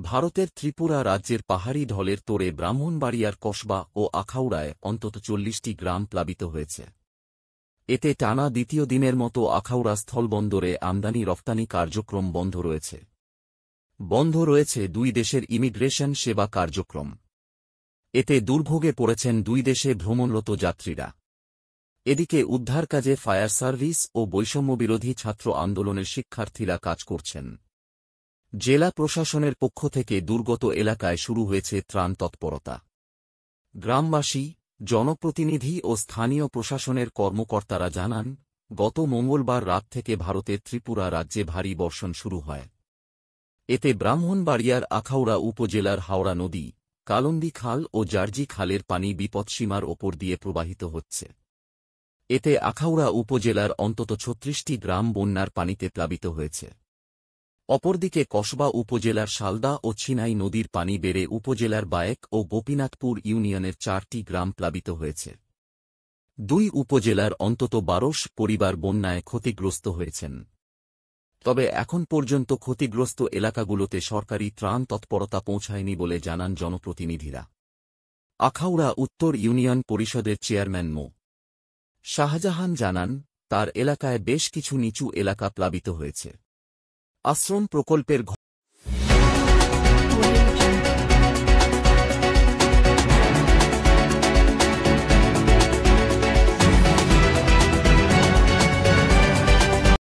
ভারতের ত্রিপুরা রাজ্যের পাহাড়ি ঢলের তোড়ে ব্রাহ্মণবাড়িয়ার কসবা ও আখাউড়ায় অন্তত ৪০টি গ্রাম প্লাবিত হয়েছে। এতে টানা দ্বিতীয় দিনের মতো আখাউড়া স্থলবন্দরে আমদানি-রফতানি কার্যক্রম বন্ধ রয়েছে। বন্ধ রয়েছে দুই দেশের ইমিগ্রেশন সেবা কার্যক্রম। এতে দুর্ভোগে পড়েছেন দুই দেশে ভ্রমণরত যাত্রীরা। এদিকে উদ্ধার কাজে ফায়ার সার্ভিস ও বৈষম্যবিরোধী ছাত্র আন্দোলনের শিক্ষার্থীরা কাজ করছেন। জেলা প্রশাসনের পক্ষ থেকে দুর্গত এলাকায় শুরু হয়েছে ত্রাণ তৎপরতা। গ্রামবাসী, জনপ্রতিনিধি ও স্থানীয় প্রশাসনের কর্মকর্তারা জানান, গত মঙ্গলবার রাত থেকে ভারতের ত্রিপুরা রাজ্যে ভারী বর্ষণ শুরু হয়। এতে ব্রাহ্মণবাড়িয়ার আখাউড়া উপজেলার হাওড়া নদী, কালন্দি খাল ও জার্জি খালের পানি বিপৎসীমার ওপর দিয়ে প্রবাহিত হচ্ছে। এতে আখাউড়া উপজেলার অন্তত ৩৬টি গ্রাম বন্যার পানিতে প্লাবিত হয়েছে। অপরদিকে কসবা উপজেলার শালদা ও ছিনাই নদীর পানি বেড়ে উপজেলার বায়েক ও গোপীনাথপুর ইউনিয়নের ৪টি গ্রাম প্লাবিত হয়েছে। দুই উপজেলার অন্তত ১২শ পরিবার বন্যায় ক্ষতিগ্রস্ত হয়েছেন। তবে এখন পর্যন্ত ক্ষতিগ্রস্ত এলাকাগুলোতে সরকারি ত্রাণ তৎপরতা পৌঁছায়নি বলে জানান জনপ্রতিনিধিরা। আখাউড়া উত্তর ইউনিয়ন পরিষদের চেয়ারম্যান মো. শাহজাহান জানান, তার এলাকায় বেশ কিছু নিচু এলাকা প্লাবিত হয়েছে। আশ্রম প্রকল্পের